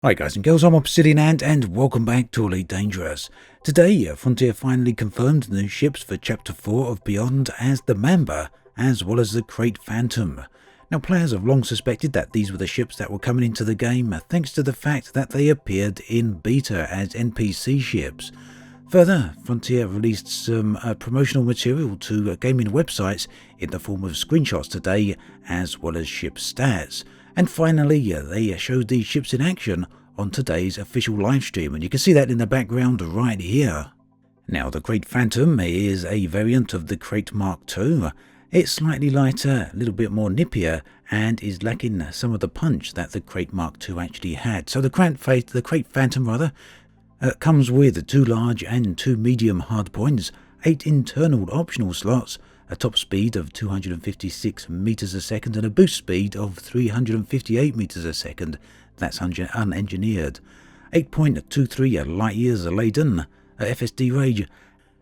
Hi guys and girls, I'm Obsidian Ant and welcome back to Elite Dangerous. Today, Frontier finally confirmed the new ships for Chapter 4 of Beyond as the Mamba, as well as the Krait Phantom. Now players have long suspected that these were the ships that were coming into the game thanks to the fact that they appeared in beta as NPC ships. Further, Frontier released some promotional material to gaming websites in the form of screenshots today, as well as ship stats. And finally, they showed these ships in action on today's official livestream, and you can see that in the background right here. Now, the Krait Phantom is a variant of the Krait Mark II. It's slightly lighter, a little bit more nippier, and is lacking some of the punch that the Krait Mark II actually had. So the Krait Phantom comes with 2 large and 2 medium hardpoints, 8 internal optional slots, a top speed of 256 meters a second and a boost speed of 358 meters a second. That's unengineered. 8.23 light years laden FSD range,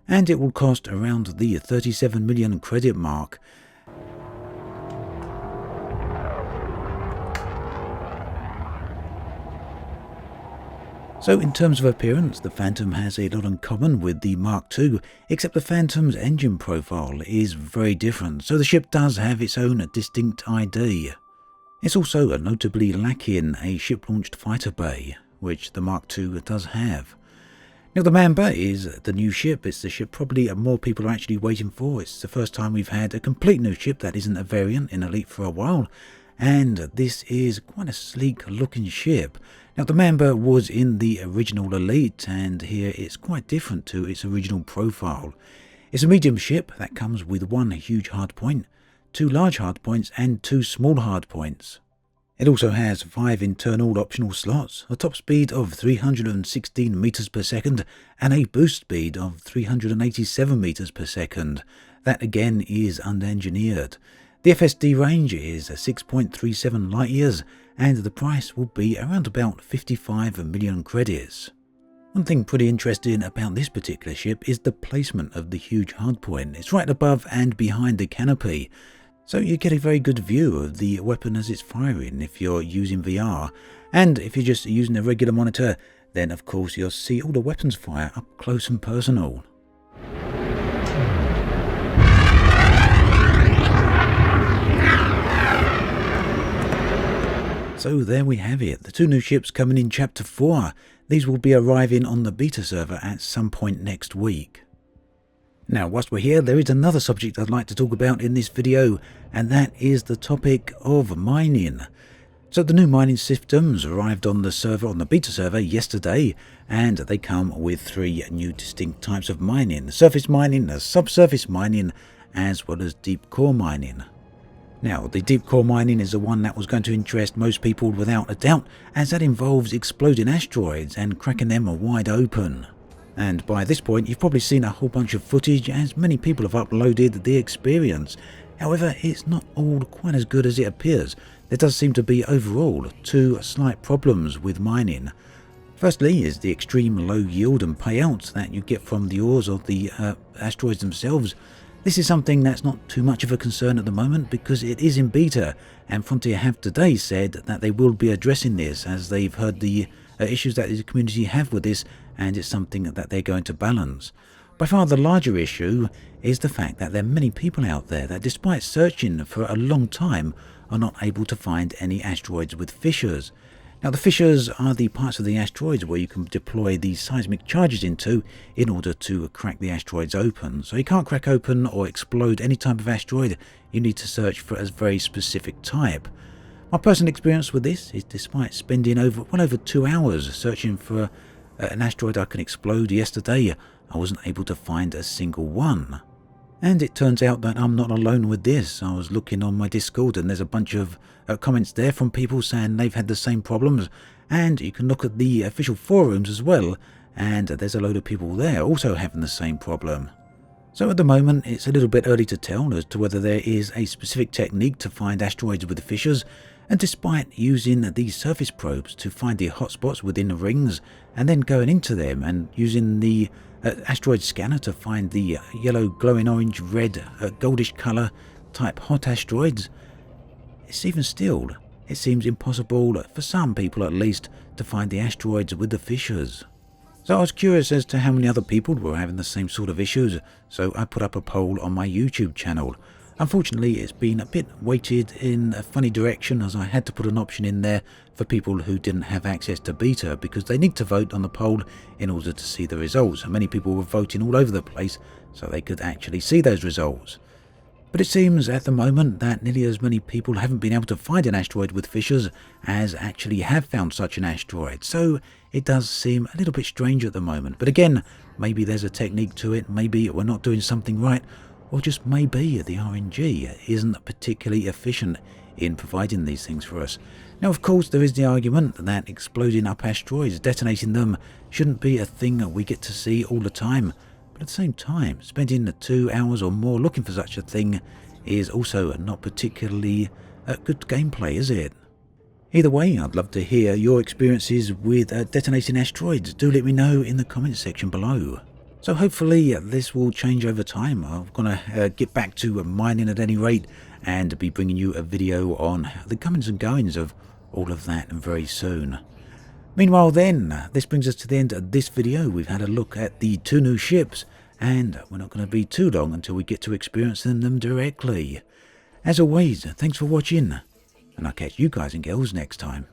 and it will cost around the 37 million credit mark. So in terms of appearance, the Phantom has a lot in common with the Mark II, except the Phantom's engine profile is very different, so the ship does have its own distinct ID. It's also notably lacking a ship-launched fighter bay, which the Mark II does have. Now the Mamba is the new ship. It's the ship probably more people are actually waiting for. It's the first time we've had a complete new ship that isn't a variant in Elite for a while. And this is quite a sleek looking ship. Now the Mamba was in the original Elite, and here it's quite different to its original profile. It's a medium ship that comes with 1 huge hardpoint, 2 large hardpoints and 2 small hardpoints. It also has 5 internal optional slots, a top speed of 316 meters per second and a boost speed of 387 meters per second. That again is unengineered. The FSD range is 6.37 light years, and the price will be around about 55 million credits. One thing pretty interesting about this particular ship is the placement of the huge hardpoint. It's right above and behind the canopy, so you get a very good view of the weapon as it's firing if you're using VR. And if you're just using a regular monitor, then of course you'll see all the weapons fire up close and personal. So there we have it, the 2 new ships coming in Chapter 4. These will be arriving on the beta server at some point next week. Now, whilst we're here, there is another subject I'd like to talk about in this video, and that is the topic of mining. So the new mining systems arrived on the server, on the beta server yesterday, and they come with 3 new distinct types of mining: surface mining, subsurface mining, as well as deep core mining. Now, the deep core mining is the one that was going to interest most people without a doubt, as that involves exploding asteroids and cracking them wide open. And by this point, you've probably seen a whole bunch of footage, as many people have uploaded the experience. However, it's not all quite as good as it appears. There does seem to be overall 2 slight problems with mining. Firstly is the extreme low yield and payouts that you get from the ores of the asteroids themselves. This is something that's not too much of a concern at the moment because it is in beta, and Frontier have today said that they will be addressing this as they've heard the issues that the community have with this, and it's something that they're going to balance. By far the larger issue is the fact that there are many people out there that, despite searching for a long time, are not able to find any asteroids with fissures. Now the fissures are the parts of the asteroids where you can deploy the seismic charges into in order to crack the asteroids open. So you can't crack open or explode any type of asteroid, you need to search for a very specific type. My personal experience with this is, despite spending well over 2 hours searching for an asteroid I can explode yesterday, I wasn't able to find a single one. And it turns out that I'm not alone with this. I was looking on my Discord and there's a bunch of comments there from people saying they've had the same problems. And you can look at the official forums as well, and there's a load of people there also having the same problem. So at the moment it's a little bit early to tell as to whether there is a specific technique to find asteroids with fissures, and despite using these surface probes to find the hotspots within the rings and then going into them and using the asteroid scanner to find the yellow glowing orange, red, goldish colour type hot asteroids, it's even still, it seems impossible, for some people at least, to find the asteroids with the fissures. So I was curious as to how many other people were having the same sort of issues, so I put up a poll on my YouTube channel. Unfortunately, it's been a bit weighted in a funny direction, as I had to put an option in there for people who didn't have access to beta, because they need to vote on the poll in order to see the results. And many people were voting all over the place so they could actually see those results. But it seems at the moment that nearly as many people haven't been able to find an asteroid with fissures as actually have found such an asteroid. So it does seem a little bit strange at the moment. But again, maybe there's a technique to it, maybe we're not doing something right, or just maybe the RNG isn't particularly efficient in providing these things for us. Now, of course, there is the argument that exploding up asteroids, detonating them, shouldn't be a thing that we get to see all the time. But at the same time, spending 2 hours or more looking for such a thing is also not particularly good gameplay, is it? Either way, I'd love to hear your experiences with detonating asteroids. Do let me know in the comments section below. So hopefully this will change over time. I'm going to get back to mining at any rate and be bringing you a video on the comings and goings of all of that very soon. Meanwhile then, this brings us to the end of this video. We've had a look at the 2 new ships, and we're not going to be too long until we get to experiencing them directly. As always, thanks for watching, and I'll catch you guys and girls next time.